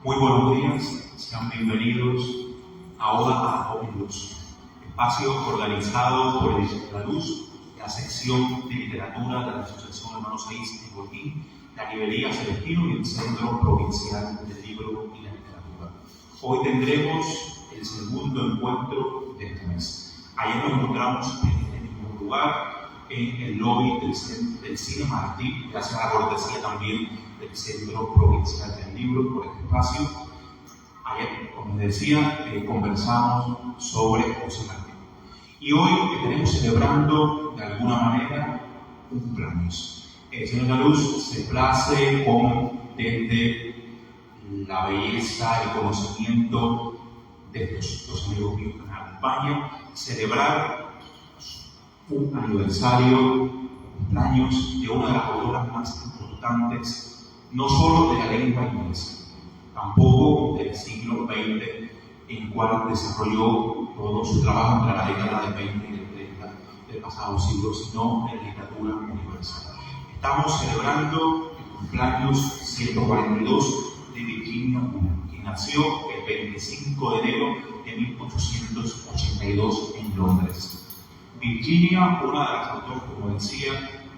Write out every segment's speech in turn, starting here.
Muy buenos días, sean bienvenidos a Oda a Luz, espacio organizado por el Ediciones La Luz, la sección de literatura de la Asociación Hermanos Aís de Botín, la Librería Celestino y el Centro Provincial del Libro y la Literatura. Hoy tendremos el segundo encuentro de este mes. Ayer nos encontramos en el mismo lugar, en el lobby del Cine Martí, gracias a la cortesía también del Centro Provincial del Libro por este espacio. Ayer, como les decía, conversamos sobre José Martí. Y hoy estaremos celebrando de alguna manera un cumpleaños. El Señor de la Luz se place con, desde la belleza, el conocimiento de los amigos míos que nos acompañan, celebrar un aniversario, cumpleaños de una de las autoras más importantes, no solo de la lengua inglesa, tampoco del siglo XX, en el cual desarrolló todo su trabajo entre la década del 20 y del 30 del pasado siglo, sino en la literatura universal. Estamos celebrando el cumpleaños 142 de Virginia Woolf, que nació el 25 de enero de 1882 en Londres. Virginia, una de las autoras, como decía,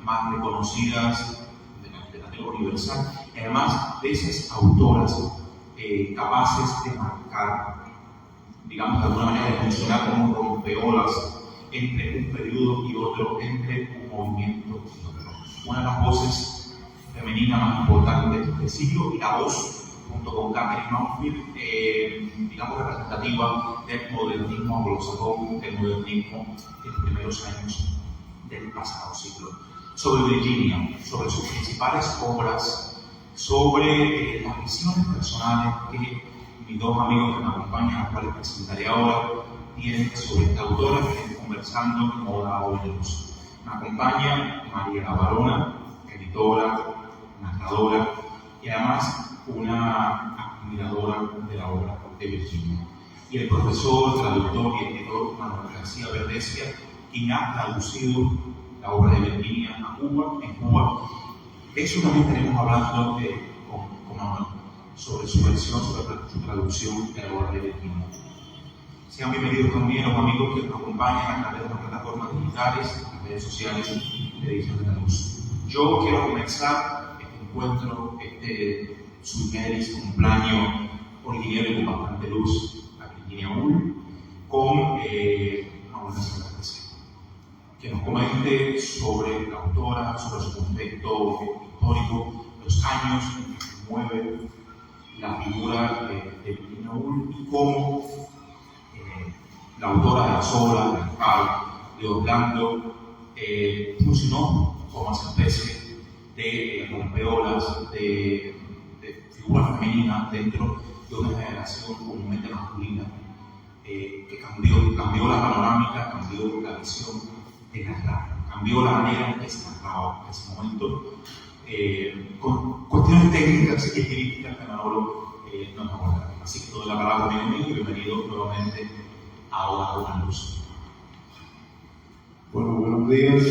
más reconocidas de la literatura universal, y además de esas autoras capaces de marcar, digamos de alguna manera, de funcionar como un rompeolas entre un periodo y otro, entre un movimiento y otro. Una de las voces femeninas más importantes del siglo y la voz, junto con Catherine Mansfield, digamos representativa del modernismo anglosajón, del modernismo de los primeros años del pasado siglo. Sobre Virginia, sobre sus principales obras, sobre las visiones personales que mis dos amigos que me acompañan, a los cuales presentaré ahora, tienen sobre esta autora, que estén conversando en Oda a Luz. Me acompaña María La Barona, editora, narradora y además una admiradora de la obra de Virginia. Y el profesor, traductor y escritor Manuel García Verdesia, quien ha traducido la obra de Virginia a Cuba, en Cuba. De eso también estaremos hablando con Manuel, sobre su versión, sobre su traducción de la obra de Virginia. Sean bienvenidos también los amigos que nos acompañan a través de las plataformas digitales, las redes sociales de Ediciones de la Luz. Yo quiero comenzar este encuentro, este submeris cumpleaños ordinario y con bastante luz a Virginia Woolf, con Manuel García Verdesia, que nos comente sobre la autora, sobre su contexto histórico, los años en que se mueve la figura de Virginia Woolf y cómo la autora de las obras, de Pau, de Orlando, funcionó como esa especie de rompeolas, de figura femenina dentro de una generación comúnmente masculina, que cambió la panorámica, cambió la visión de narrar, cambió la manera en que se narraba en ese momento, con cuestiones técnicas y estilísticas que Manolo nos abordará. Así que doy la palabra a mi amigo y bienvenido nuevamente a Oda a Luz. Bueno, buenos días.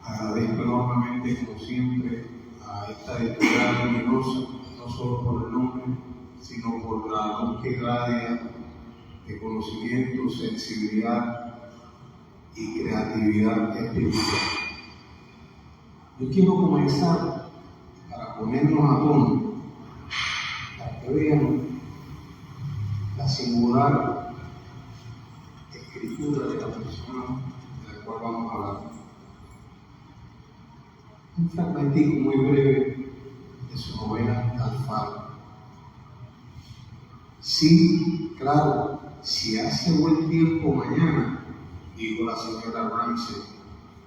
Agradezco enormemente, como siempre, a esta editorial luminosa, no solo por el nombre, sino por la luz que irradia de conocimiento, sensibilidad y creatividad espiritual. Yo quiero comenzar para ponernos a tono, para que vean la singular escritura de la persona de la cual vamos a hablar. Un fragmentico muy breve de su novela Alfaro. Sí, claro, si hace buen tiempo mañana, dijo la señora Ramsey,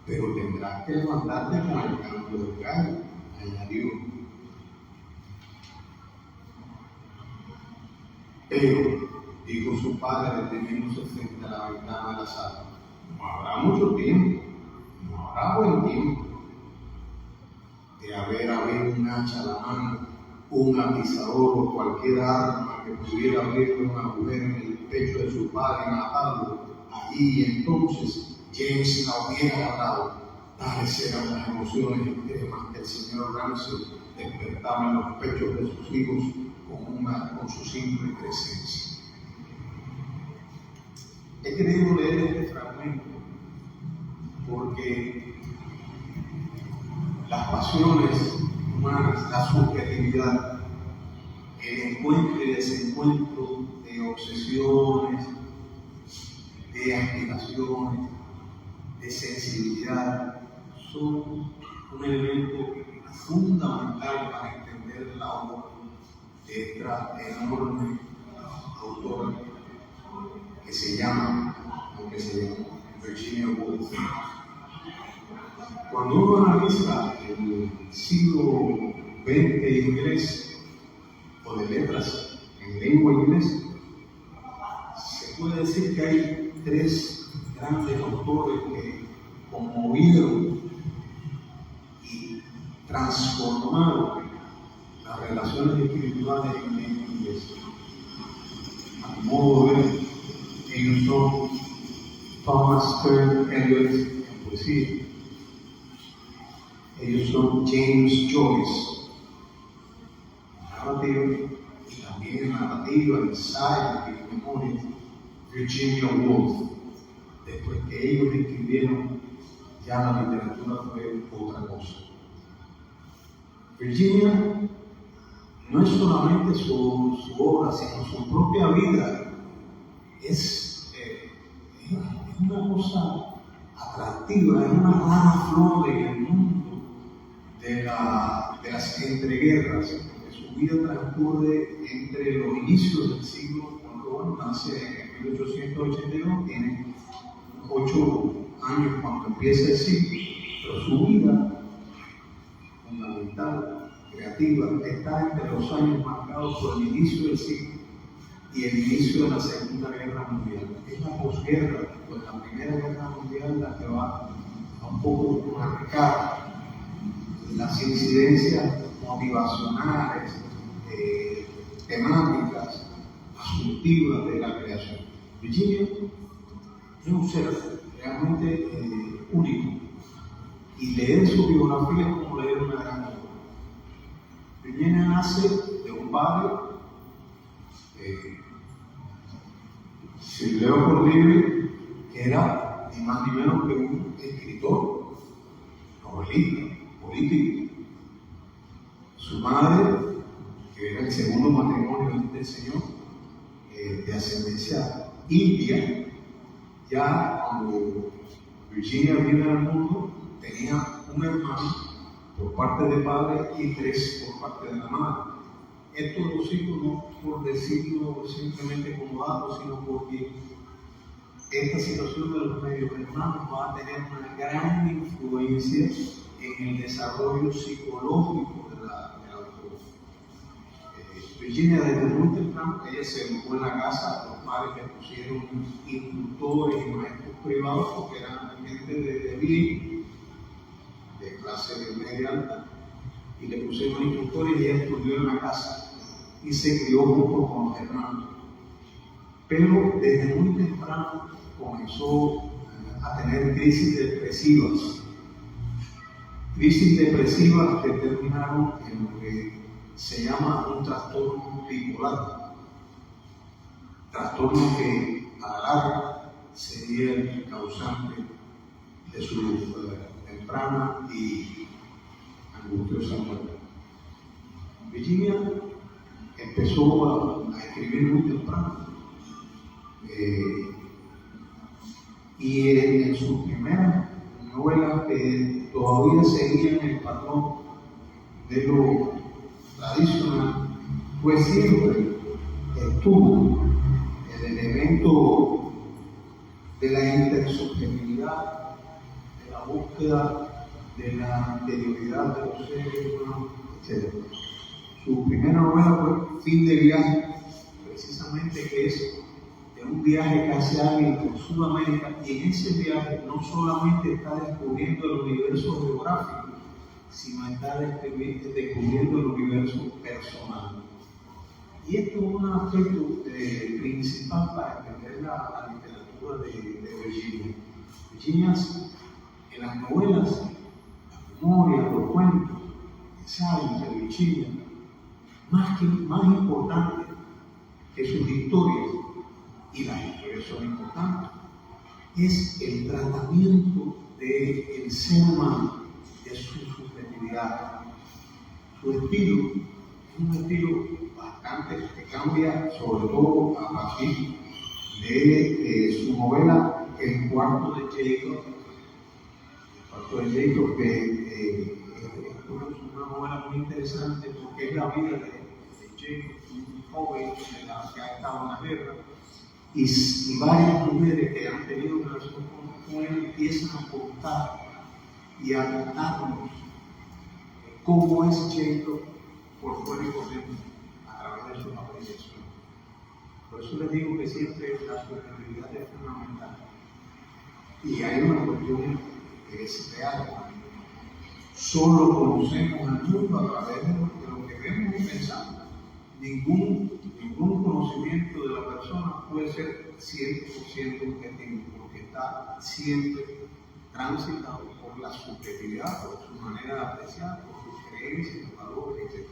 pero tendrás que levantarte con el canto del gallo, añadió. Pero, dijo su padre deteniéndose frente a la ventana de la sala, no habrá mucho tiempo, no habrá buen tiempo. De haber habido un hacha a la mano, un atizador o cualquier arma que pudiera abrirle un agujero en el pecho de su padre y matarlo, allí entonces James la hubiera agarrado. Tales eran las emociones extremas que el señor Ramsey despertaba en los pechos de sus hijos con un con su simple presencia. He querido leer este fragmento porque las pasiones humanas, la subjetividad, el encuentro y desencuentro de obsesiones, de aspiraciones, de sensibilidad, son un elemento fundamental para entender la obra de esta enorme autora que se llama Virginia Woolf. Cuando uno analiza el siglo XX inglés o de letras en lengua inglesa, se puede decir que hay tres grandes autores que conmovieron y transformaron las relaciones espirituales en lengua inglesa. A mi modo de ver, ellos son Thomas Stern Eliot en poesía, ellos son James Joyce en narrativa, y también en narrativa, ensayo y memoria, Virginia Woolf. Después que ellos escribieron, ya la literatura fue otra cosa. Virginia no es solamente su obra, sino su propia vida. Es una cosa atractiva, es una rara flor en el mundo de las entreguerras, porque su vida transcurre entre los inicios del siglo, cuando nace en 1882, tiene 8 años cuando empieza el siglo, pero su vida fundamental, creativa, está entre los años marcados por el inicio del siglo y el inicio de la Segunda Guerra Mundial. Es la posguerra, pues la Primera Guerra Mundial la que va a un poco marcar las incidencias motivacionales, temáticas, asuntivas de la creación. Virginia es un ser realmente único, y leer su biografía es como leer una gran obra. Virginia nace de un padre, Sir Leopold Livy, que era ni más ni menos que un escritor, novelista, político. Su madre, que era el segundo matrimonio de este señor, de ascendencia india, ya cuando Virginia vino al mundo, tenía un hermano por parte de padre y 3 por parte de la madre. Esto lo cito no por decirlo simplemente como dato, sino porque esta situación de los medios hermanos va a tener una gran influencia en el desarrollo psicológico de la autora. Virginia, desde muy temprano, ella se educó en la casa, los padres le pusieron instructores y maestros privados porque eran gente de bien, de clase media alta, y le pusieron instructores y ella estudió en la casa y se crió junto con los hermanos. Pero desde muy temprano comenzó a tener crisis depresivas que terminaron en lo que se llama un trastorno bipolar, trastorno que a la larga sería el causante de su temprana y angustiosa muerte. Virginia empezó a escribir muy temprano, y en sus primeras novelas que todavía seguían el patrón de lo tradicional, pues siempre estuvo el elemento de la intersubjetividad, de la búsqueda de la interioridad de los seres humanos, etc. Su primera novela fue Fin de viaje, precisamente, que es de un viaje que hace alguien por Sudamérica, y en ese viaje no solamente está descubriendo el universo geográfico, sino está descubriendo el universo personal. Y esto es un aspecto principal para entender la literatura de Virginia. Virginia, en las novelas, las memorias, los cuentos, ensayos de Virginia, más importante que sus historias, y las historias son importantes, es el tratamiento del ser humano, de su subjetividad. Su estilo es un estilo bastante que cambia, sobre todo a partir de su novela El cuarto de Jacob. El cuarto de Jacob, que es una novela muy interesante porque es la vida de Jacob, un joven que ha estado en la guerra, y varias mujeres que han tenido relación con él empiezan a contar y a contarnos cómo es Jacob por fuera y por dentro, a través de sus apreciaciones. Por eso les digo que siempre la subjetividad es fundamental. Y hay una cuestión que es real. Solo conocemos al mundo a través de lo que vemos y pensamos. Ningún conocimiento de la persona puede ser 100% objetivo, porque está siempre transitado por la subjetividad, por su manera de apreciar, por sus creencias, sus valores, etc.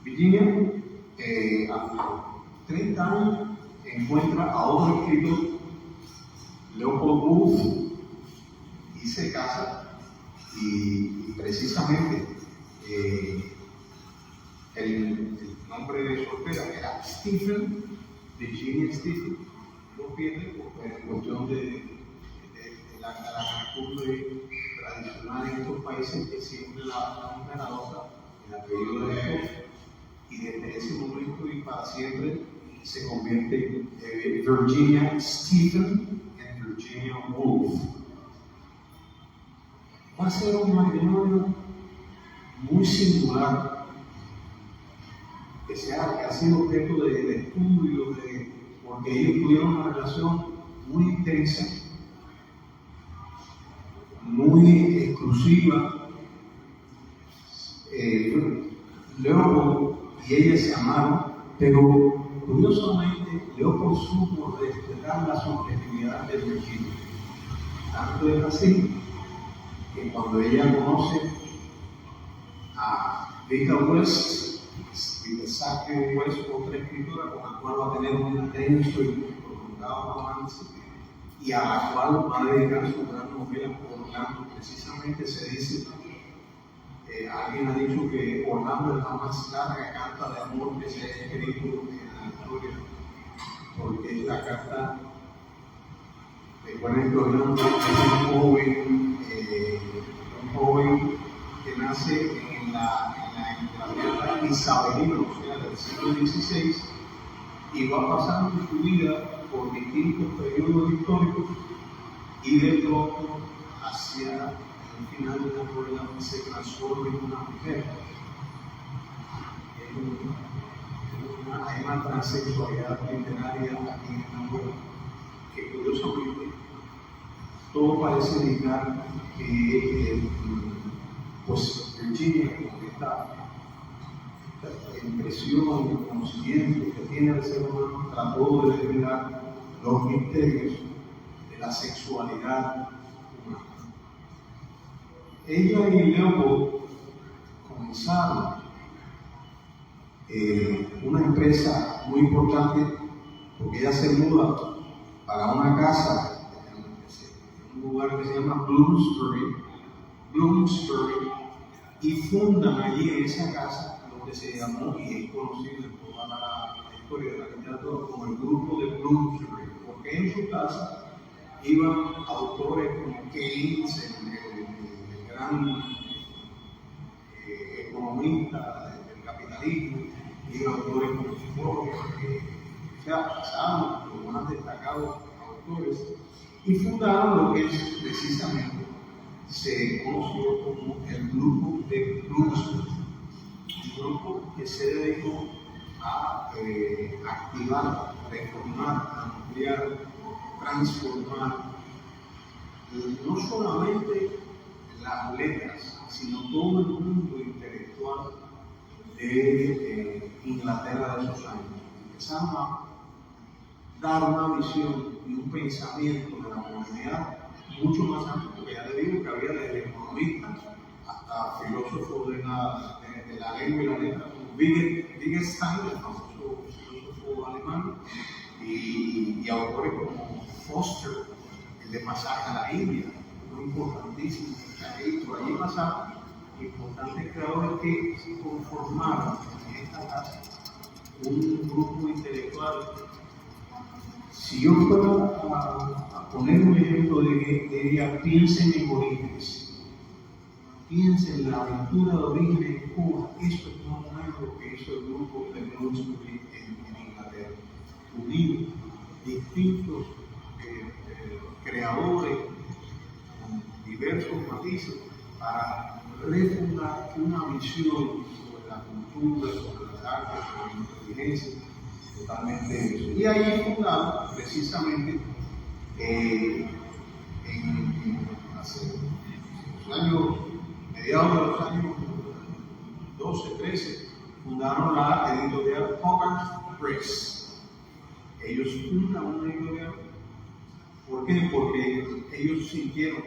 Virginia, a los 30 años, encuentra a otro escritor, Leopold Wolff, y se casa, y precisamente el nombre de soltera era Stephen, Virginia Stephen, no pierde por cuestión de la costumbre tradicional en estos países que siempre la mujer adopta el apellido de la esposa, y desde ese momento y para siempre se convierte Virginia Stephen en Virginia Woolf. Va a ser un matrimonio muy singular, que ha sido objeto de estudio, porque ellos tuvieron una relación muy intensa, muy exclusiva. Leopold y ella se amaron, pero curiosamente Leopold supo respetar la subjetividad de Virginia. Tanto es así que cuando ella conoce a Rita West, Sackville West, otra escritora con la cual va a tener un intenso y prolongado romance, y a la cual va a dedicar su gran novela Orlando. Precisamente se dice, alguien ha dicho que Orlando es la más larga carta de amor que se ha escrito en la historia, porque es la carta de Juan Orlando, es un joven que nace en la Inglaterra isabelina, o sea, del siglo XVI, y va pasando su vida por distintos periodos históricos, y de pronto, hacia el final de la novela, se transforma en una mujer. Hay una transexualidad literaria aquí en la novela, que curiosamente todo parece indicar que pues Virginia, con esta impresión y conocimiento que tiene el ser humano, trató de desvelar los misterios de la sexualidad humana. Ella y Leopold comenzaron una empresa muy importante, porque ella se muda para una casa en un lugar que se llama Bloomsbury, y fundan allí en esa casa lo que se llamó, y es conocido en toda la historia de la literatura, como el grupo de Bloomsbury, porque en su casa iban autores como Keynes, el gran economista del capitalismo, y autores como Foucault, o sea, pasaron los más destacados autores, y fundaron lo que es precisamente se conoció como el grupo de Bloomsbury, un grupo que se dedicó a activar, reformar, ampliar, transformar no solamente las letras, sino todo el mundo intelectual de Inglaterra de esos años. Empezaron a dar una visión y un pensamiento de la humanidad mucho más amplio, porque ya le digo que había desde economistas hasta filósofos de la lengua y la letra, como Wittgenstein, el famoso filósofo alemán, y autores como Foster, el de Pasaje a la India, muy importantísimo. Por ahí pasaron importantes creadores que se conformaron en esta casa un grupo intelectual. Si yo fuera a poner un ejemplo, diría: piensen en Orígenes, piensen en la aventura de Orígenes en Cuba. Eso es más o menos lo que hizo el grupo de Bloomsbury en Inglaterra. Unir distintos creadores con diversos matices para refundar una visión sobre la cultura, sobre las artes, sobre la inteligencia, totalmente eso. Y ahí fundaron precisamente hace los años, mediados de los años 12, 13, fundaron la editorial Hogarth Press. Ellos fundan una editorial. ¿Por qué? Porque ellos sintieron,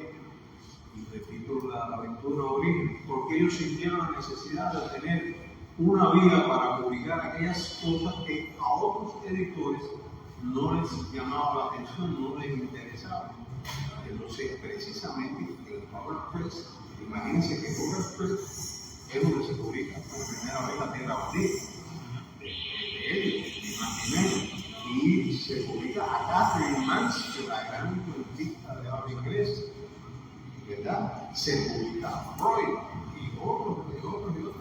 y repito la aventura de origen, porque ellos sintieron la necesidad de tener una vía para publicar aquellas cosas que a otros editores no les llamaba la atención, no les interesaba. Entonces, precisamente, el Hogarth Press, imagínense que Hogarth Press es donde se publica por primera vez La Tierra Bandida, de ellos, ni más ni menos. Y se publica a Catherine Mansfield, la gran influencista de habla inglesa, ¿verdad? Se publica a Freud y otros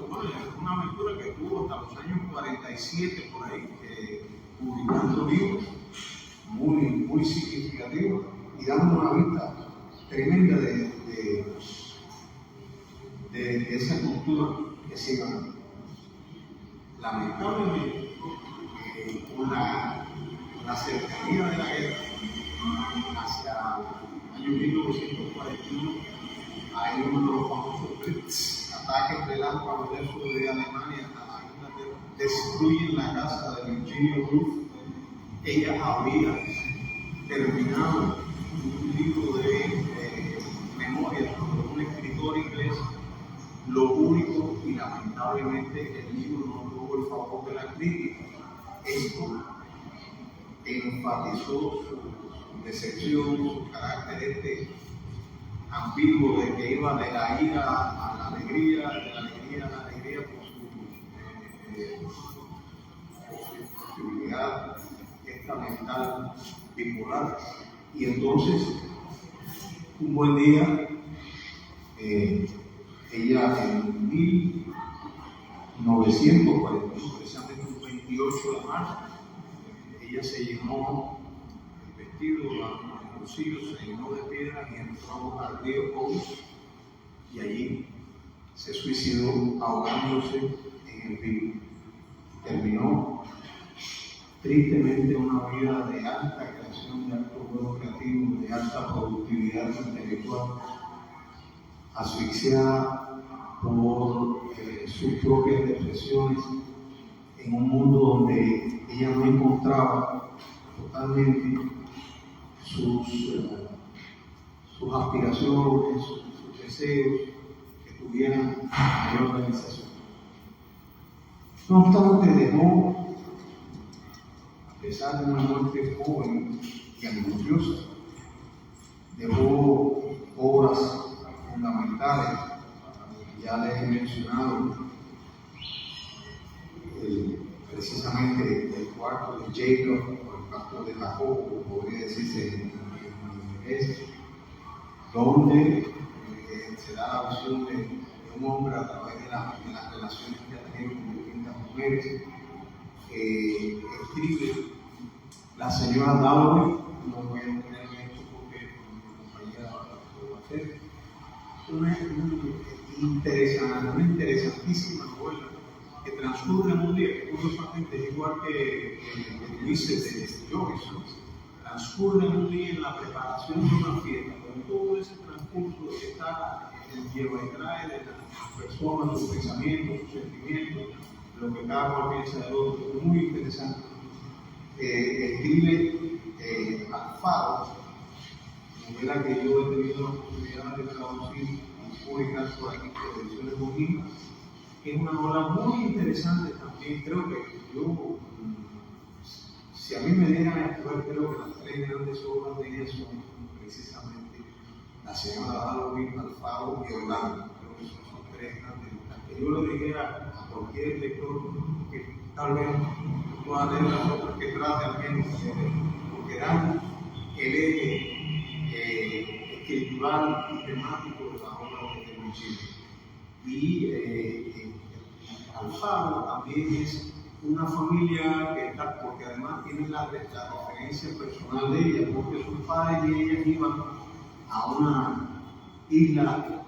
más. Una aventura que tuvo hasta los años 47 por ahí, publicando libros muy significativos y dando una vista tremenda de esa cultura que se iba. Lamentablemente, con la cercanía de la guerra hacia el año 1941, hay uno de los famosos Blitz, ataques relámpagos del sur de Alemania a Inglaterra, destruyen la casa de Virginia Woolf. Ella había terminado un libro de memorias de un escritor inglés. Lo único, y lamentablemente, el libro no tuvo el favor de la crítica. Esto enfatizó su decepción, su carácter ambiguo de que iba de la ira a la alegría, de la alegría a la alegría por su posibilidad mental bipolar. Y entonces, un buen día, ella en 1941, precisamente el 28 de marzo, ella se llenó el vestido, los bolsillos, se llenó de piedras y entró al río Ouse, y allí se suicidó ahogándose en el río. Terminó tristemente una vida de alta creación, de alto juego creativo, de alta productividad intelectual, asfixiada por sus propias depresiones, en un mundo donde ella no encontraba totalmente sus aspiraciones, sus deseos que tuvieran mayor realización. No obstante, dejó, a pesar de una muerte joven y angustiosa, dejó obras fundamentales. Ya les he mencionado precisamente el cuarto de Jacob, o el cuarto de Jacob, podría decirse en inglés, donde se da la visión de un hombre a través de las relaciones que ha tenido con distintas mujeres. Escribe la señora Dowling, no voy a poner esto porque mi compañera lo va a hacer, una interesantísima novela que transcurre en un día, que curiosamente es igual que Ulises de Joyce, transcurre en un día en la preparación de una fiesta, con todo ese transcurso está el lleva y trae de las personas, sus pensamientos, sus sentimientos, lo que cada cual piensa del otro. Es muy interesante. Escribe Alfaro, novela que yo he tenido la oportunidad de traducir y publicar por aquí por Ediciones Bonín, que es una novela muy interesante también. Creo que yo Si a mí me dieran a escoger, creo que las tres grandes obras de ella son precisamente La Señora Halloween, Alfaro y Orlando. Creo que son tres grandes. Que yo le dijera a cualquier lector que tal vez pueda leer las otras que trate al menos, porque dan el eje escritural y temático de la obra de Virgilio. Y Alfaro también es una familia que está, porque además tiene la referencia personal de ella, porque sus padres y ella iban a una isla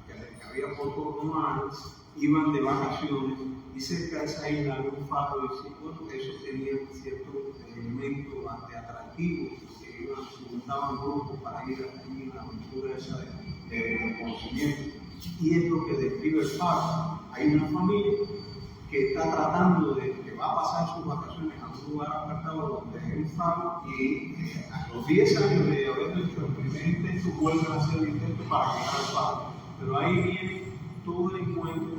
que había pocos romanos, iban de vacaciones y cerca de esa isla había un faro y bueno, eso tenía ciertos elementos atractivos, que iban, se juntaban grupos para ir a la aventura esa de conocimiento. Y es lo que describe el faro. Hay una familia que está tratando que va a pasar sus vacaciones a un lugar apartado donde hay un faro y a los 10 años de haber hecho el primer intento vuelven a hacer el intento para llegar al faro. Pero ahí viene todo el encuentro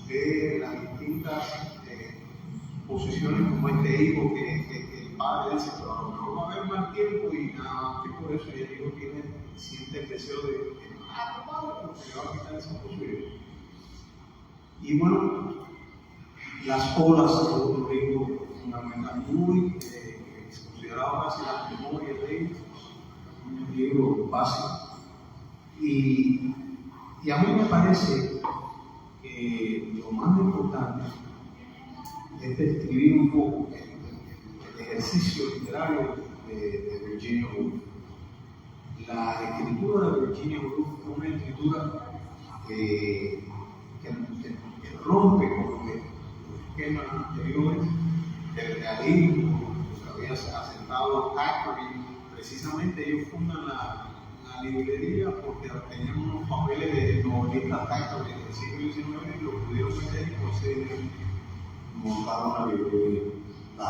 de las distintas posiciones como este hijo que el padre dice, pero a lo mejor va a haber más tiempo y nada, que por eso el hijo siente el deseo de porque le va a quitar esa posibilidad. Y bueno, Las Olas es otro libro fundamental, muy considerado casi la memoria de ellos, un libro básico. Y a mí me parece que lo más importante es describir un poco el ejercicio literario de Virginia Woolf. La escritura de Virginia Woolf es una escritura que rompe con los esquemas anteriores del realismo que había asentado Thackeray. Precisamente ellos fundan la librería porque tenían unos papeles de novelistas Thackeray del siglo XIX y lo pudieron vender y por ese dinero montaron la librería, la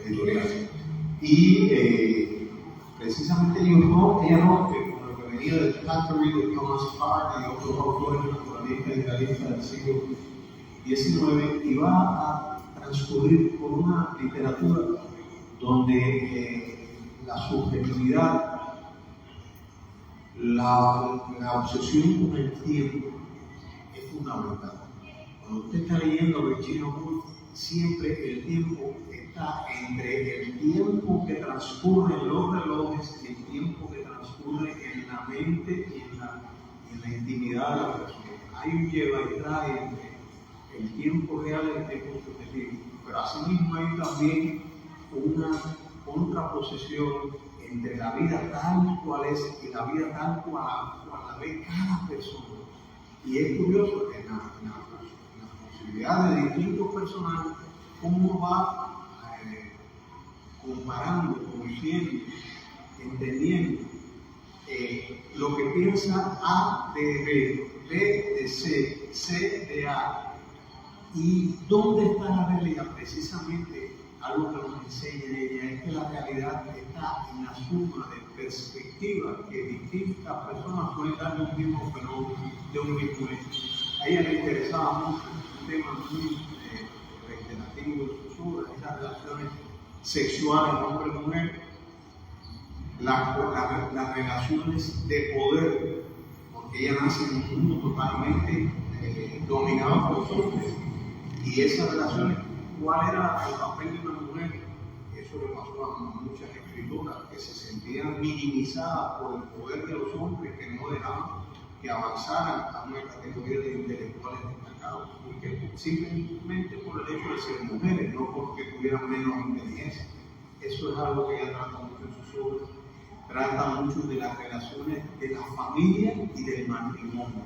editorial. Y precisamente ella rompe con lo que venía de Thackeray, de Thomas Parr y otros autores naturalistas y realistas del siglo XIX y va a transcurrir por una literatura donde la subjetividad, la obsesión con el tiempo es fundamental. Cuando usted está leyendo Virginia Woolf, siempre el tiempo está entre el tiempo que transcurre en los relojes y el tiempo que transcurre en la mente y en la intimidad de la persona. Hay un lleva y trae entre el tiempo real y el tiempo subjetivo. Pero asimismo hay también una contraposición entre la vida tal cual es y la vida tal cual la ve cada persona. Y es curioso que en la posibilidad de distintos personajes, cómo uno va comparando, conociendo, entendiendo lo que piensa A de B, B de C, C de A. ¿Y dónde está la realidad? Precisamente algo que nos enseña ella es que la realidad está en la suma de perspectivas que distintas personas pueden dar de un mismo fenómeno, de un mismo hecho. A ella le interesaba mucho un tema muy reiterativo de sus obras, esas relaciones sexuales hombre-mujer, las relaciones de poder, porque ella nace en un mundo totalmente dominado por los hombres. Y esas relaciones, ¿cuál era el papel de una mujer? Eso le pasó a muchas escritoras que se sentían minimizadas por el poder de los hombres que no dejaban que avanzaran a una categoría de intelectuales destacados, porque simplemente por el hecho de ser mujeres, no porque tuvieran menos inteligencia. Eso es algo que ella trata mucho en sus obras. Trata mucho de las relaciones de la familia y del matrimonio.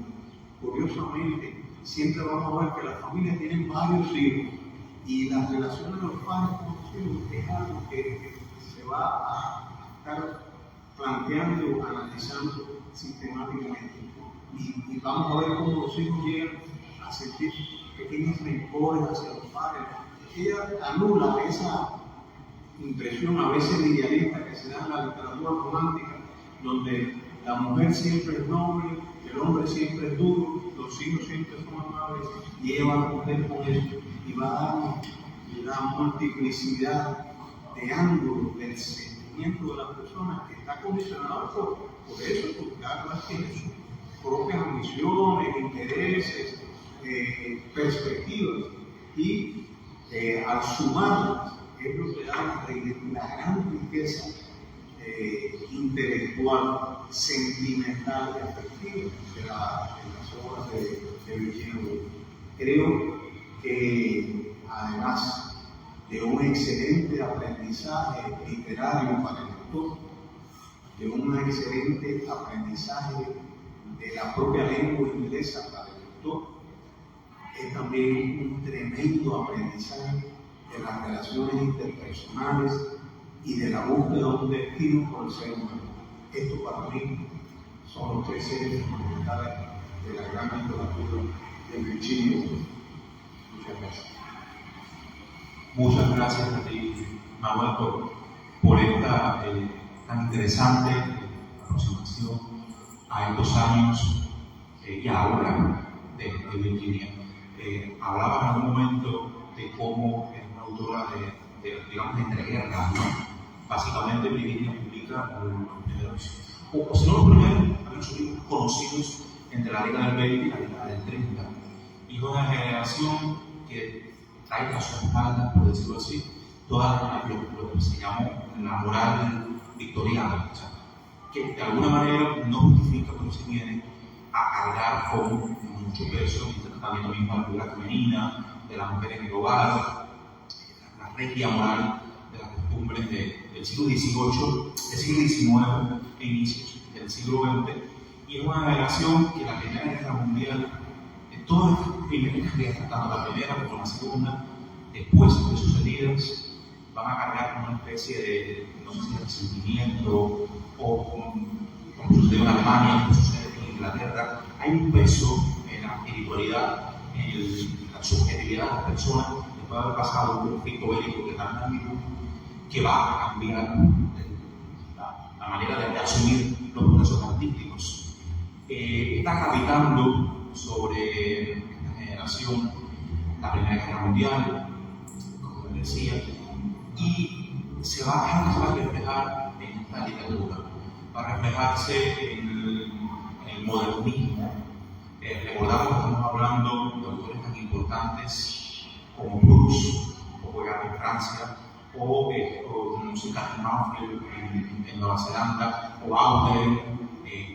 Curiosamente, siempre vamos a ver que las familias tienen varios hijos y las relaciones de los padres con los hijos es algo que se va a estar planteando, analizando sistemáticamente. Y vamos a ver cómo los hijos llegan a sentir pequeños rencores hacia los padres. Ella anula esa impresión a veces idealista que se da en la literatura romántica, donde la mujer siempre es noble, el hombre siempre es duro, los hijos siempre son amables, y ella va a romper con eso y va a darnos la multiplicidad de ángulo del sentimiento de la persona que está condicionado por eso, porque cada cual tiene sus propias ambiciones, intereses, perspectivas, y al sumarlas es lo que da la gran riqueza intelectual, sentimental y afectiva de las obras de Virginia Woolf. Creo que además de un excelente aprendizaje literario para el lector, de un excelente aprendizaje de la propia lengua inglesa para el lector, es también un tremendo aprendizaje de las relaciones interpersonales y de la búsqueda de un destino por el ser humano. Esto para mí son los tres seres fundamentales de la gran literatura de Virginia Woolf. Muchas gracias. Muchas gracias a ti, Manuel, por esta tan interesante aproximación a estos años y ahora de Virginia. Hablaba en algún momento de cómo es una autora digamos, de entreguerras, ¿no? Básicamente, Virginia publica los primeros, o si no los primeros, algunos libros conocidos entre la década del 20 y la década del 30. Y una generación que trae a su espalda, por decirlo así, toda lo que se llamó la moral victoriana, o sea, que de alguna manera no justifica, pero se viene a cargar con mucho peso, y también lo mismo a la figura femenina, de las mujeres en el hogar, la regia moral de las costumbres del siglo XVIII, del siglo XIX e inicios del siglo XX, y es una generación que la Primera Guerra Mundial, todas estas primeras guerras, tanto la primera como la segunda, después de sucedidas, van a cargar con una especie de, no sé si de resentimiento, o como sucedió en Alemania, como sucede en Inglaterra. Hay un peso en la espiritualidad, en la subjetividad de las personas, después de haber pasado un conflicto bélico de tal magnitud, que va a cambiar la manera de asumir los procesos artísticos. Está gravitando sobre esta generación la Primera Guerra Mundial, como les decía, y se va a reflejar en esta literatura, va a reflejarse en el modernismo. Recordamos que estamos hablando de autores tan importantes como Proust, o Hogarth en Francia, o Sir Manfield en Nueva Zelanda, o Auden en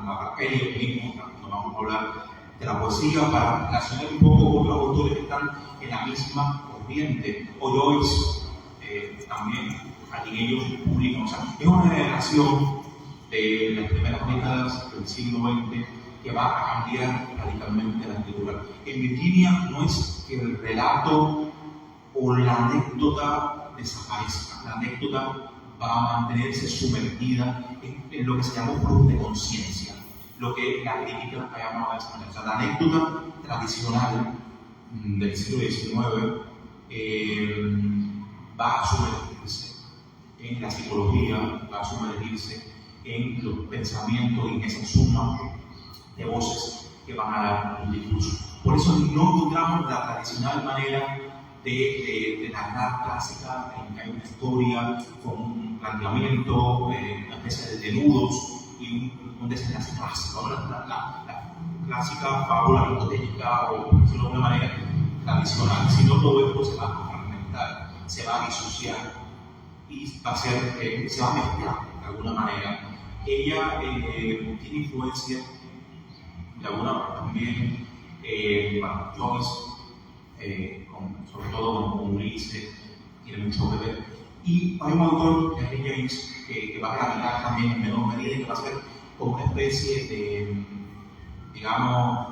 Marrakech mismo, cuando vamos a hablar de la poesía, para relacionar un poco con los autores que están en la misma corriente, o Joyce también, a quien ellos publican. O sea, es una generación de las primeras décadas del siglo XX que va a cambiar radicalmente la escritura. En Virginia no es que el relato o la anécdota desaparezca, la anécdota va a mantenerse sumergida en lo que se llama un flujo de conciencia, lo que la crítica ha llamado de esa manera. O sea, la anécdota tradicional del siglo XIX va a sumergirse en la psicología, va a sumergirse en los pensamientos y en esa suma de voces que van a dar un discurso. Por eso no encontramos la tradicional manera de narrar clásica, en que hay una historia con un planteamiento, una especie de nudos y un desenlace clásico, la clásica fábula aristotélica, o por decirlo de alguna manera tradicional, sino todo esto se va a fragmentar, se va a disociar y se va a mezclar de alguna manera. Ella tiene influencia de alguna manera también, Joyce, sobre todo con Ulises, tiene mucho que ver. Y hay un autor, Henry James, que va a gravitar también en menor medida, que va a ser como una especie de, digamos,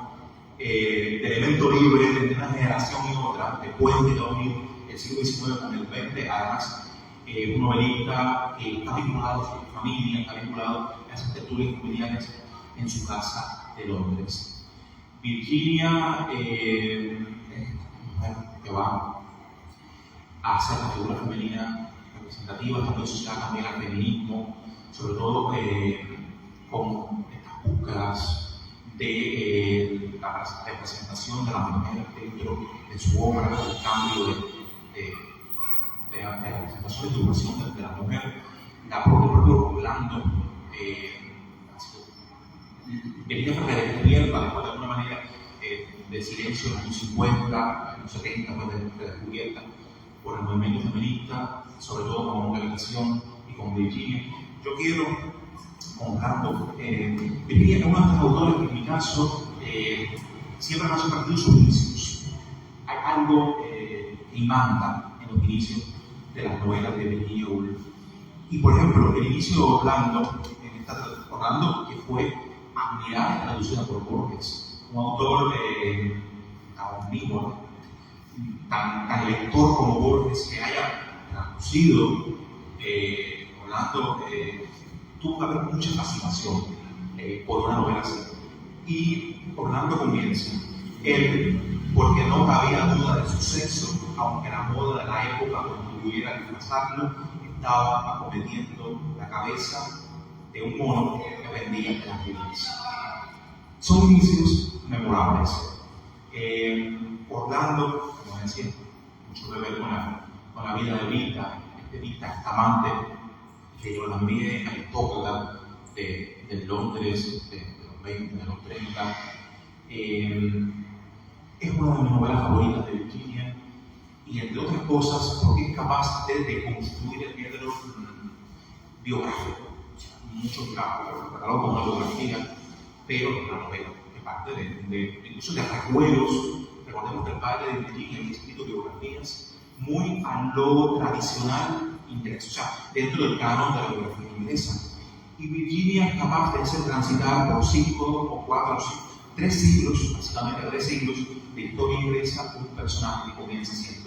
de elemento libre entre una generación y otra, de puente de unir el siglo XIX con el XX. Además, un novelista que está vinculado a su familia, está vinculado a esas tertulias familiares en su casa de Londres. Virginia que va a hacer la figura femenina representativa, también asociada también al feminismo, sobre todo con estas búsquedas de la representación de la mujer dentro de su obra, el cambio de sobre la educación de la mujer. El propio Orlando venía redescubierta después de alguna manera de silencio en los años 50, en los 70, redescubierta por el movimiento feminista, sobre todo con Organización y con Virginia. Yo quiero, con Orlando, Virginia es uno de estos autores que en mi caso siempre me ha sorprendido sus inicios. Hay algo que imanta en los inicios de las novelas de Virginia Woolf. Y por ejemplo, el inicio de Orlando, que fue admirada y traducida por Borges, un autor omnívoro, tan lector como Borges, que haya traducido Orlando, tuvo que haber mucha fascinación por una novela así. Y Orlando comienza, porque no cabía duda de su sexo, aunque la moda de la época no pudiera disfrazarlo, estaba acometiendo la cabeza de un mono que vendía en las villas. Son inicios memorables. Orlando, como decía, mucho que ver con la vida de Vita, Vita amante, que yo también aristócrata de Londres, de los 20, de los 30. Es una de mis novelas favoritas de Virginia, y entre otras cosas, porque es capaz de construir el género biográfico. Muchos lo catalogan como una biografía, pero es una novela que parte incluso de recuerdos. Recordemos que el padre de Virginia había escrito biografías muy a lo tradicional inglés, o sea, dentro del canon de la biografía inglesa. Y Virginia es capaz de hacer transitar por 5 o 4 3 siglos, básicamente 3 siglos de historia inglesa, un personaje que comienza siendo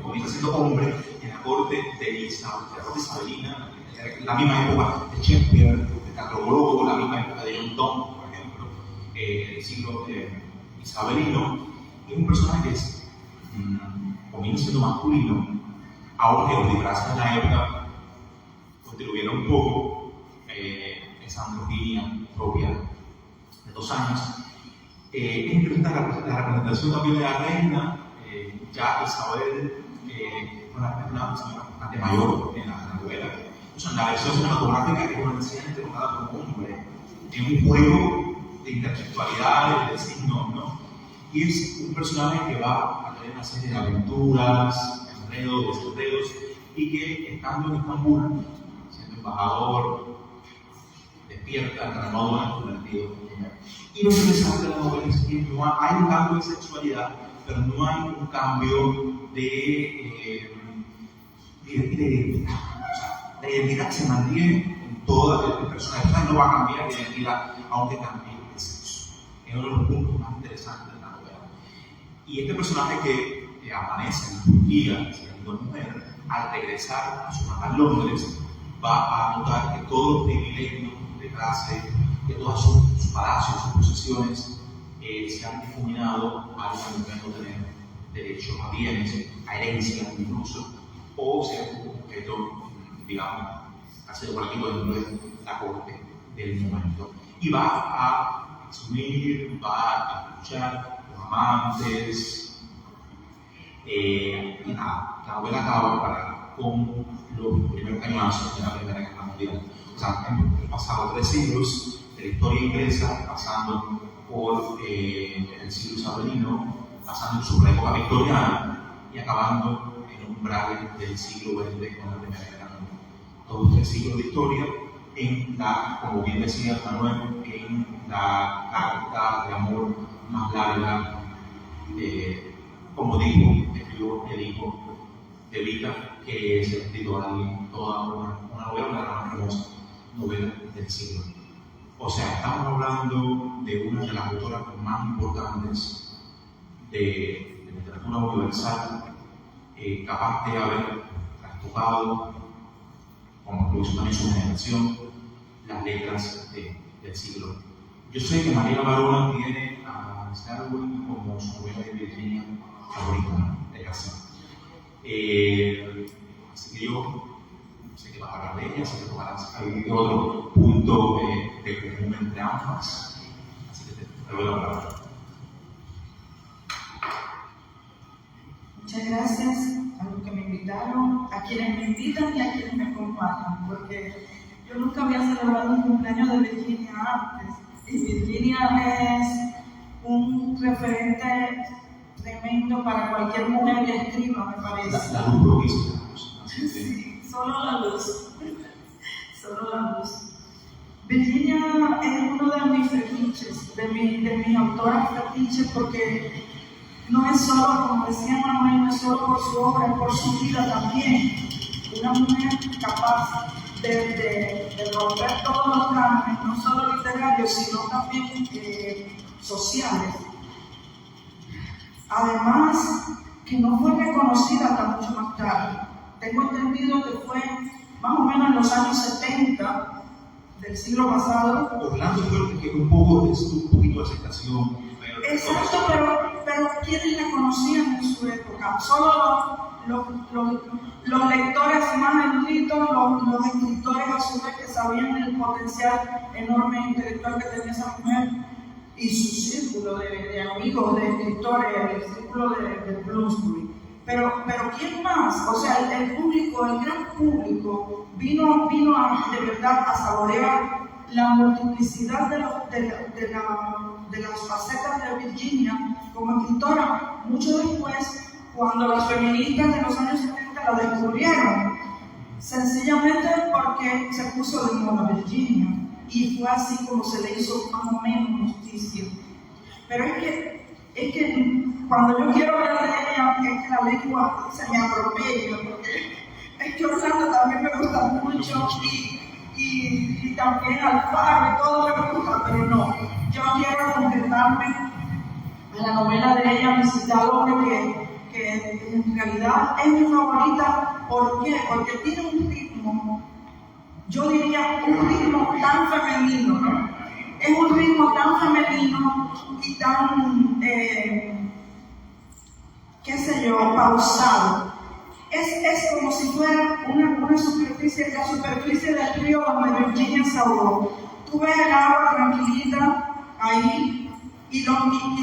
comienza siendo hombre en la corte de Isabelina, la misma época de Shakespeare, de Teatro Globo, la misma época de John Donne, por ejemplo, el siglo isabelino. Y es un personaje que comienza siendo masculino, ahora que los disfraces de la época contribuyeron un poco esa androginia propia de 2 años. La representación también de la reina, ya Isabel, una señora bastante mayor en la novela. O sea, la versión cinematográfica es una anciana interpretada por un hombre, en un juego de intersexualidades, de signos, ¿no? Y es un personaje que va a tener una serie de aventuras, enredos, desenredos, y que estando en Estambul, siendo embajador, despierta, renovado, convertido en mujer. Y lo interesante de la novela es que no hay un cambio de sexualidad, pero no hay un cambio de identidad. O sea, la identidad se mantiene en todo el personaje. O sea, no va a cambiar de identidad, aunque cambie de sexo. Es uno de los puntos más interesantes de la novela. Y este personaje que aparece en Turquía, siendo mujer, al regresar a su natal Londres, va a notar que todos los privilegios de clase, que todos sus palacios, sus posesiones, se han difuminado a la mujer no tener derecho a bienes, a herencia incluso, o ser un objeto, digamos, casi decorativo dentro de la corte del momento. Y va a asumir, va a escuchar los amantes, y nada, la novela acaba con los primeros cañonazos de la Primera Guerra Mundial. O sea, hemos pasado 3 siglos de la historia inglesa, pasando por el siglo isabelino, pasando en su época victoriana y acabando en un umbral del siglo XX con la Primera Guerra Mundial. Todos 3 siglos de historia en la, como bien decía Manuel, en la carta de amor más larga, como dijo, escribió el hijo de Vita, que es el escritor de toda una novela, una gran hermosa novela del siglo. O sea, estamos hablando de una de las autoras más importantes de literatura universal, capaz de haber trastocado, como lo hizo también su generación, las letras del siglo. Yo sé que María Varona tiene a Darwin como su novela de Virginia favorita, es así. Así que yo sé que vas a hablar de ella, sé que tomarás algún otro punto de común entre ambas. Así que te doy la palabra. Muchas gracias a los que me invitaron. regalo a quienes me invitan y a quienes me acompañan, porque yo nunca había celebrado un cumpleaños de Virginia antes. Y Virginia es un referente tremendo para cualquier mujer que escriba, me parece. La luz propicia. Sí, solo la luz. Solo la luz. Virginia es uno de mis fetiches, de mis autoras fetiches, porque no es solo, como decía Manuel, no es solo por su obra, es por su vida también. Una mujer capaz de romper todos los cánones, no solo literarios, sino también sociales. Además, que no fue reconocida hasta mucho más tarde. Tengo entendido que fue más o menos en los años 70 del siglo pasado. Orlando fue que un poquito de aceptación. Exacto, pero ¿quiénes la conocían en su época? Solo los lectores más eruditos, los escritores a su vez que sabían el potencial enorme intelectual que tenía esa mujer y su círculo de amigos, de escritores, el círculo de Bloomsbury. Pero ¿quién más? O sea, el público, el gran público, vino de verdad a saborear la multiplicidad de las facetas de Virginia como escritora, mucho después, cuando las feministas de los años 70 la descubrieron, sencillamente porque se puso de moda Virginia, y fue así como se le hizo más o menos justicia. Pero es que cuando yo quiero hablar de ella, es que la lengua se me atropella, porque es que Orlando también me gusta mucho, y también Alfaro y todo me gusta, pero no, yo quiero concretarme en la novela de ella, Visita Lore, que en realidad es mi favorita. ¿Por qué? Porque tiene un ritmo, yo diría un ritmo tan femenino, ¿no? Es un ritmo tan femenino y tan, qué sé yo, pausado. Es como si fuera una superficie, la superficie del río donde Virginia se ahogó. Tú ves el agua tranquilita ahí y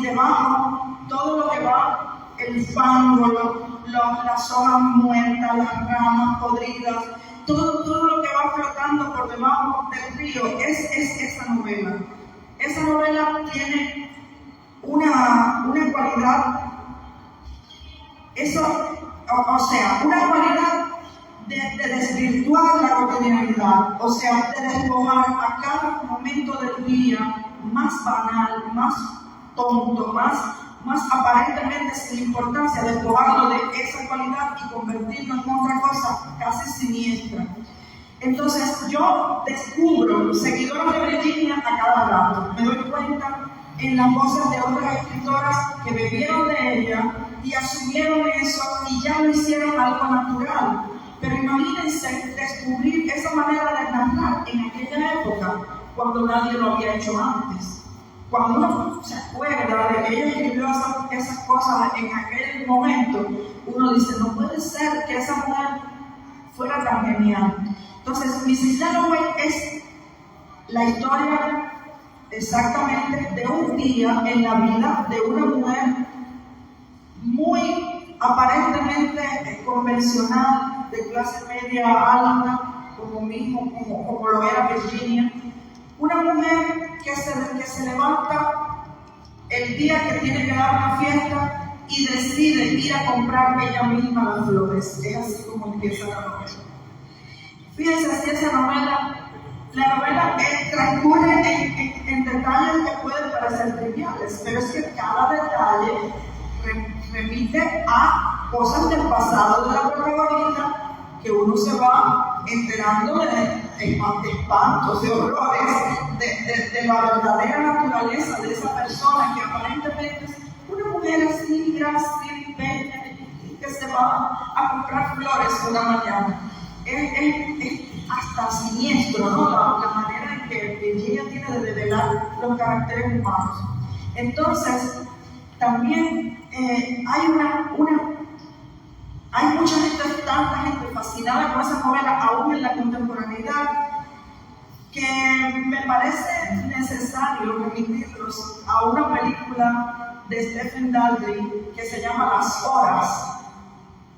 debajo todo lo que va, el fango, las hojas muertas, las ramas podridas, todo lo que va flotando por debajo del río es esa novela. Esa novela tiene una cualidad, una cualidad de desvirtuar la cotidianidad, o sea, de despojar a cada momento del día más banal, más tonto, más aparentemente sin importancia, despojarlo de esa cualidad y convertirlo en otra cosa casi siniestra. Entonces yo descubro seguidores de Virginia a cada rato, me doy cuenta en las voces de otras escritoras que bebieron de ella y asumieron eso y ya lo hicieron algo natural. Pero imagínense descubrir esa manera de narrar en aquella época, cuando nadie lo había hecho antes. Cuando uno se acuerda de que ella escribió esas cosas en aquel momento, uno dice, no puede ser que esa mujer fuera tan genial. Entonces, Mrs. Dalloway es la historia exactamente de un día en la vida de una mujer muy aparentemente convencional, de clase media alta, como lo era Virginia. Una mujer que se levanta el día que tiene que dar una fiesta y decide ir a comprar ella misma las flores. Es así como empieza la novela. Fíjense, así esa novela, la novela transcurre en detalles que pueden parecer triviales, pero es que cada detalle remite a cosas del pasado de la protagonista que uno se va enterando de espantos, de horrores, de la verdadera naturaleza de esa persona que aparentemente es una mujer así, grácil, bella, que se va a comprar flores una mañana. Es hasta siniestro, ¿no? La manera en que Virginia tiene de develar los caracteres humanos. Entonces, también hay mucha gente, tanta gente fascinada con esa novela, aún en la contemporaneidad, que me parece necesario remitirlos a una película de Stephen Daldry que se llama Las Horas,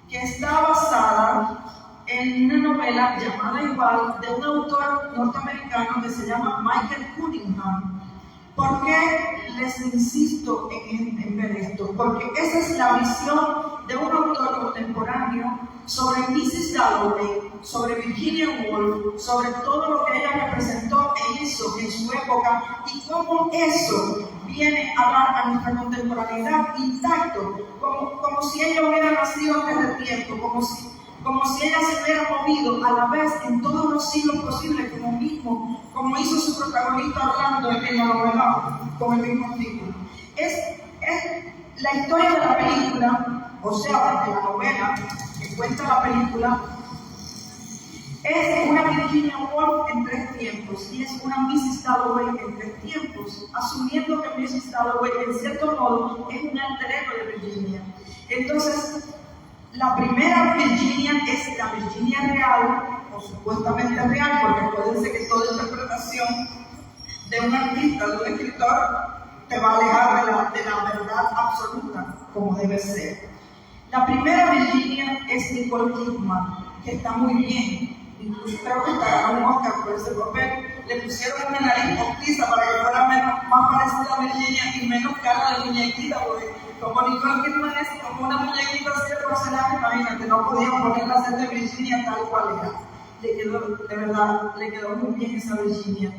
que está basada basada en una novela llamada igual de un autor norteamericano que se llama Michael Cunningham. ¿Por qué les insisto en ver esto? Porque esa es la visión de un autor contemporáneo sobre Mrs. Dalloway, sobre Virginia Woolf, sobre todo lo que ella representó e hizo en su época y cómo eso viene a dar a nuestra contemporaneidad intacto, como si ella hubiera nacido antes del tiempo, como si ella se hubiera movido a la vez en todos los siglos posibles, como hizo su protagonista Orlando en la novela con el mismo título. Es la historia de la película, o sea, de la novela que cuenta la película, es una Virginia Woolf en 3 tiempos y es una Mrs. Dalloway en 3 tiempos, asumiendo que Mrs. Dalloway en cierto modo es un alter ego de Virginia. Entonces, la primera Virginia es la Virginia real, o supuestamente real, porque acuérdense que toda interpretación de un artista, de un escritor, te va a alejar de la verdad absoluta, como debe ser. La primera Virginia es Nicole Kidman, que está muy bien. Incluso creo que está ganando un Oscar por ese papel. Le pusieron una nariz postiza para que fuera más parecida a Virginia y menos cara de muñequita, porque como Nicole Kidman es como una muñequita así de porcelana, imagínate, no podían ponerla a hacer de Virginia tal cual era. Le quedó, de verdad, le quedó muy bien esa Virginia.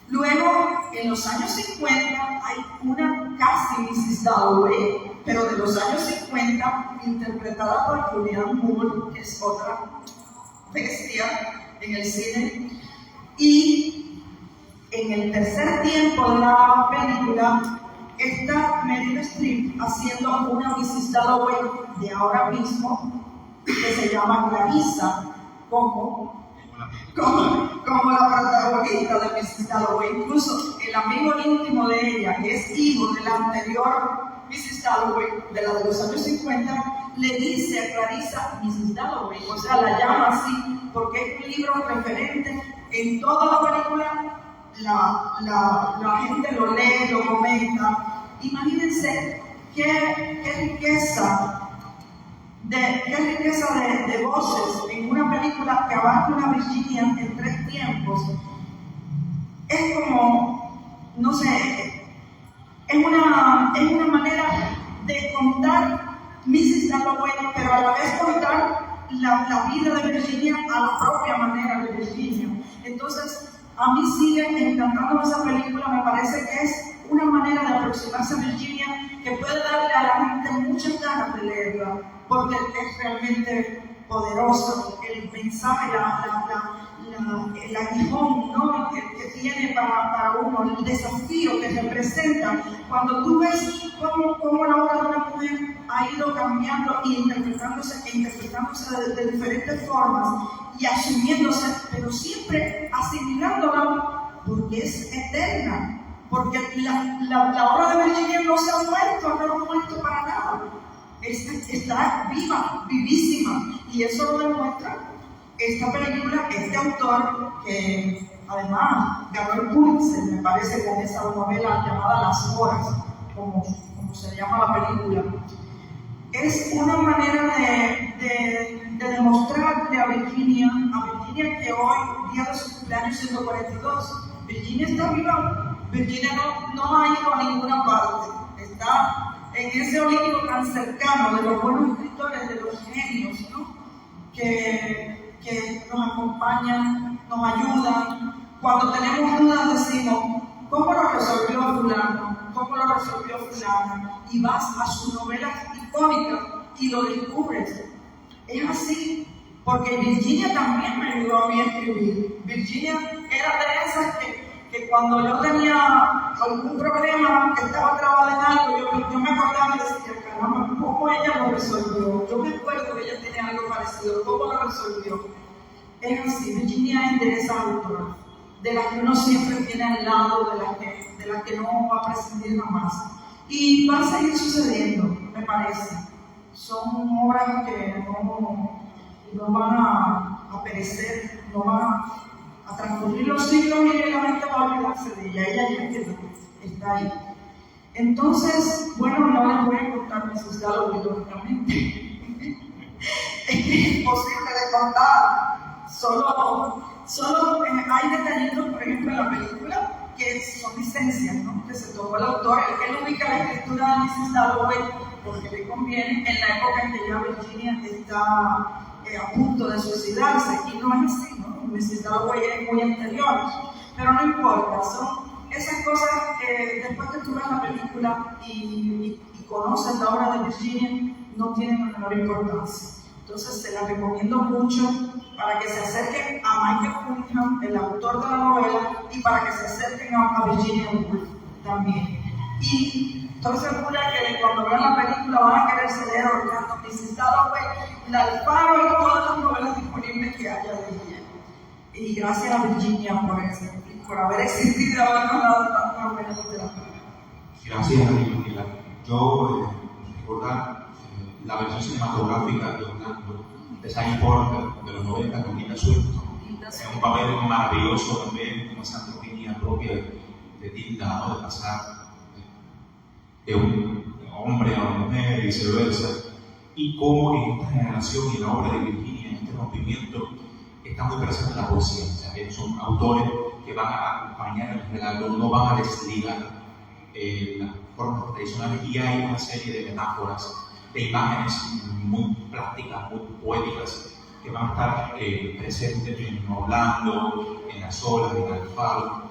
Luego, en los años 50, hay una casi Mrs. Dalloway, pero de los años 50, interpretada por Julianne Moore, que es otra bestia en el cine. Y en el tercer tiempo de la película está Meryl Streep haciendo una Mrs. Dalloway de ahora mismo, que se llama Clarissa, como la protagonista de Mrs. Dalloway. Incluso el amigo íntimo de ella, que es hijo de la anterior Mrs. Dalloway, de la de los años 50, le dice a Clarissa Mrs. Dalloway, o sea, la llama así, porque es un libro referente en toda la película. La gente lo lee, lo comenta. Imagínense qué riqueza de voces en una película que abarca una Virginia en 3 tiempos. Es como, no sé, es una manera de contar Mrs. Dalloway, pero a la vez contar la vida de Virginia a la propia manera de Virginia. Entonces, a mí sigue encantando esa película. Me parece que es una manera de aproximarse a Virginia que puede darle a la gente muchas ganas de leerla, porque es realmente poderosa. El mensaje, el aguijón, ¿no?, que tiene para uno, el desafío que representa cuando tú ves cómo la obra de una mujer ha ido cambiando e interpretándose de diferentes formas y asumiéndose, pero siempre asimilándola, porque es eterna, porque la obra de Virginia no se ha muerto para nada. Está viva, vivísima, y eso lo demuestra esta película, este autor, que además ganó el Pulitzer, me parece, con esa novela llamada Las Horas, como se llama la película. Es una manera de demostrarle a Virginia que hoy, día de su cumpleaños 142, Virginia está viva. Virginia no ha ido a ninguna parte, está en ese Olimpo tan cercano de los buenos escritores, de los genios, ¿no?, que nos acompañan, nos ayudan. Cuando tenemos dudas decimos, ¿cómo lo resolvió fulano? ¿Cómo lo resolvió fulana? Y vas a sus novelas icónicas y lo descubres. Es así, porque Virginia también me ayudó a mí a escribir. Virginia era de esas que cuando yo tenía algún problema, que estaba trabada en algo, yo me acordaba y decía, caramba, ¿cómo ella lo resolvió? Yo me acuerdo que ella tenía algo parecido, ¿cómo lo resolvió? Es así, Virginia es de esas autoras, de las que uno siempre tiene al lado, de las que no va a prescindir jamás. Y va a seguir sucediendo, me parece. Son obras que no van a perecer, no van a transcurrir los siglos y la gente va a olvidarse de ella. Ella ya está ahí. Entonces, bueno, no les voy a contar Mrs. Dalloway, lógicamente. es imposible de contar. Solo hay detallitos, por ejemplo, en la película, que son licencias, ¿no? Que se tomó el autor. Él ubica la escritura de Mrs. Dalloway porque le conviene en la época en que ya Virginia está a punto de suicidarse, y no es así, ¿no? Mrs. Dalloway es muy anterior, pero no importa, son esas cosas después que tú ves la película y conoces la obra de Virginia, no tienen la menor importancia. Entonces se la recomiendo mucho para que se acerquen a Michael Cunningham, el autor de la novela, y para que se acerquen a Virginia Woolf también. Y estoy segura que cuando vean la película van a quererse leer Orlando, Mrs. Dalloway, La Alfaro y todas las novelas disponibles que haya de ella. Y gracias a Virginia por haber existido y habernos dado tantas novelas literarias. Gracias, Daniela. Yo recordar la versión cinematográfica de Orlando de Sally Porter de los 90 con Tilda Swinton. Es un papel maravilloso también, con esa androginia propia de Tilda, ¿no? De pasar de un hombre a una mujer y viceversa. Y cómo en esta generación y en la obra de Virginia, en este rompimiento, está muy presente la poesía. O sea, que son autores que van a acompañar el relato, no van a desligar las formas tradicionales, y hay una serie de metáforas, de imágenes muy plásticas, muy poéticas, que van a estar presentes en Orlando, en las olas, en el faro.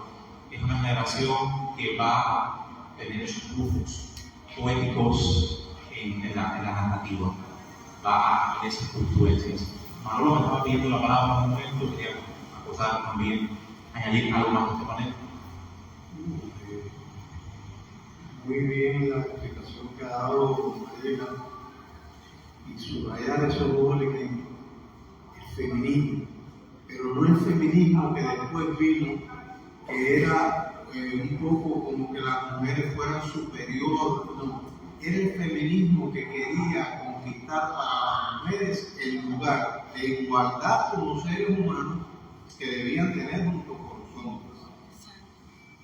Es una generación que va a tener esos flujos poéticos en la narrativa, va a tener esas confluencias. Manolo me estaba pidiendo la palabra un momento, quería acosar también, añadir algo más de este panel. Muy bien la explicación que ha dado Mariela, y subrayar esos dos elementos, el feminismo, pero no el feminismo que después vino, que era un poco como que las mujeres fueran superiores, no, era el feminismo que quería conquistar para las mujeres el lugar de igualdad como seres humanos que debían tener junto con los hombres,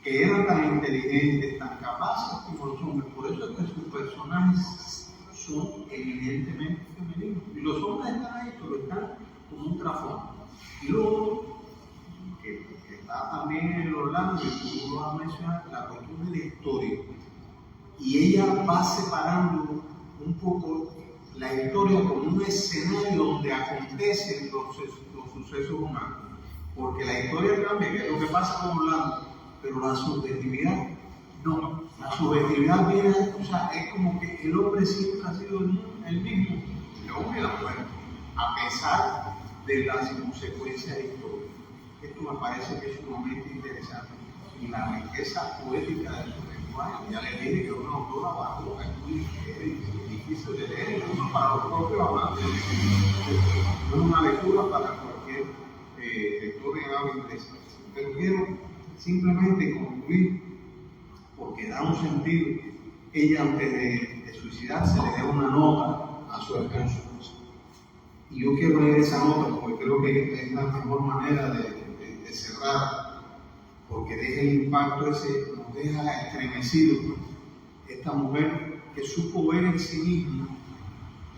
que eran tan inteligentes, tan capaces como los hombres. Por eso es que sus personajes son evidentemente femeninos, y los hombres están ahí, pero están como un trasfondo. Y luego, que está también en Orlando, y tú lo has mencionado, la cuestión de la historia, y ella va separando un poco la historia como un escenario donde acontecen los sucesos humanos, porque la historia cambia, que es lo que pasa con Orlando, pero la subjetividad no. La subjetividad viene, o sea, es como que el hombre siempre ha sido el mismo, el hombre y la mujer, a pesar de las consecuencias históricas. Esto me parece que es sumamente interesante, y la riqueza poética de su lenguaje. Ya le dije que es una autora barroca, es muy difícil de leer, incluso para los propios amantes. No es una lectura para cualquier lector en habla inglesa. Pero quiero simplemente concluir, porque da un sentido. Ella, antes de suicidarse, le da una nota a su esposo. Y yo quiero leer esa nota porque creo que es la mejor manera de cerrar, porque deja el impacto ese, nos deja estremecidos. Esta mujer que supo ver en sí misma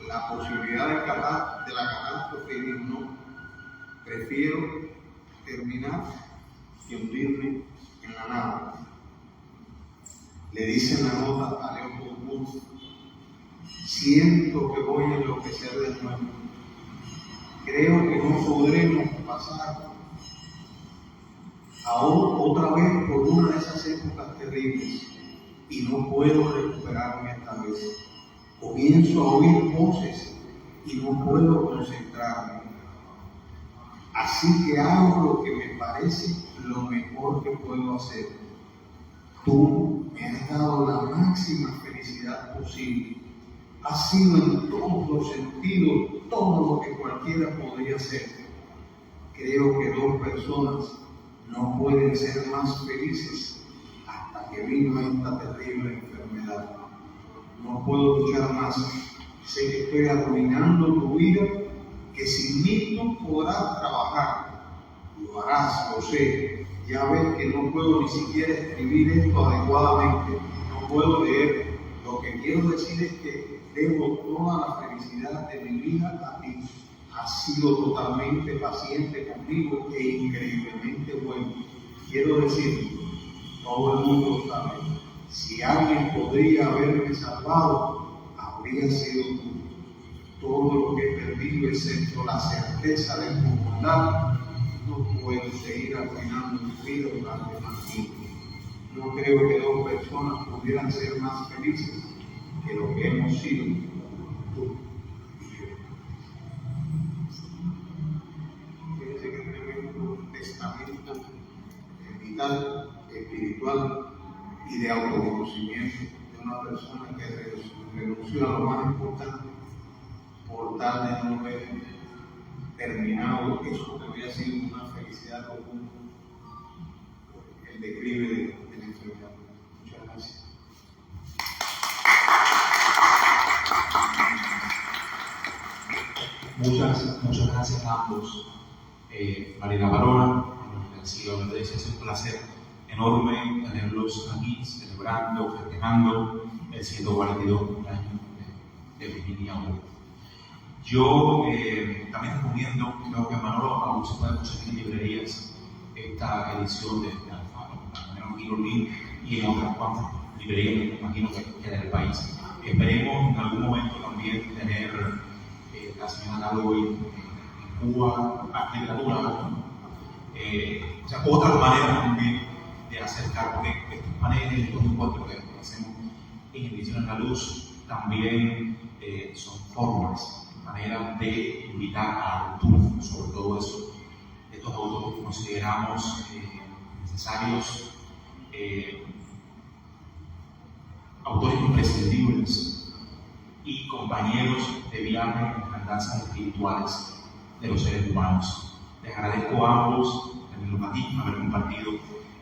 la posibilidad de la catástrofe, y dijo: no, prefiero terminar que hundirme en la nada. Le dice en la nota a Leopold Wolf: siento que voy a enloquecer de nuevo. Creo que no podremos pasar aún otra vez por una de esas épocas terribles, y no puedo recuperarme esta vez. Comienzo a oír voces y no puedo concentrarme. Así que hago lo que me parece lo mejor que puedo hacer. Tú me has dado la máxima felicidad posible. Has sido en todos los sentidos todo lo que cualquiera podría ser. Creo que dos personas no pueden ser más felices hasta que vino esta terrible enfermedad. No puedo luchar más. Sé que estoy arruinando tu vida, que sin mí no podrás trabajar. Lo harás, lo sé. Ya ves que no puedo ni siquiera escribir esto adecuadamente. No puedo leer. Lo que quiero decir es que debo toda la felicidad de mi vida a ti. ha sido totalmente paciente conmigo e increíblemente bueno. Quiero decir, todo el mundo sabe, si alguien podría haberme salvado, habría sido tú. Todo lo que he perdido, excepto la certeza de concordar, no puedo seguir arruinando mi vida durante más tiempo. No creo que dos personas pudieran ser más felices que lo que hemos sido tú y yo. Fíjense que tremendo testamento vital, espiritual y de autoconocimiento de una persona que renunció a lo más importante por tal de no haber terminado eso que había sido una felicidad común, el declive de la enfermedad. Muchas gracias. Muchas gracias a ambos. Marina Barona, ha sido un placer enorme tenerlos aquí celebrando, festejando el 142 cumpleaños de Virginia Woolf. Yo también recomiendo, creo que Manolo aún se puede conseguir en librerías esta edición de Alfaro, la Quirolín y en otras cuantas librerías, me imagino que en el país. Esperemos en algún momento también tener la señora Galoy en Cuba, a literatura, o sea, otras maneras también de acercar, porque estos paneles, estos encuentros que hacemos en Ediciones La Luz también son formas, maneras de invitar a la cultura, sobre todo eso, estos autores que consideramos necesarios, autores imprescindibles y compañeros de viaje en las danzas espirituales de los seres humanos. Les agradezco a ambos tenerlos aquí, haber compartido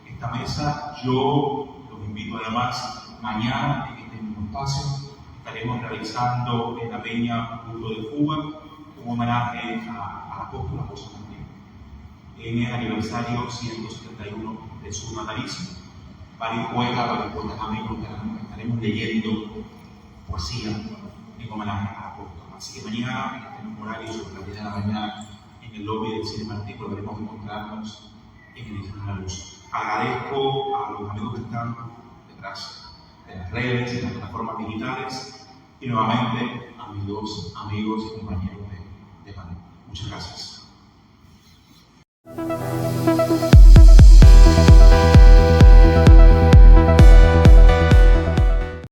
esta mesa. Yo los invito además, mañana en este mismo espacio estaremos realizando en la Peña Punto de Cuba un homenaje a la apóstola José Martín en el aniversario 171 de su natalicio. Varios poetas amigos que estaremos leyendo poesía en homenaje a la apóstola. Así que mañana, en este mismo horario, sobre las 10 de la mañana, en el lobby del Cine Martín, volveremos a encontrarnos en Ediciones La Luz. Agradezco a los amigos que están detrás de las redes, de las plataformas digitales y nuevamente a mis dos amigos y compañeros de panel. Muchas gracias.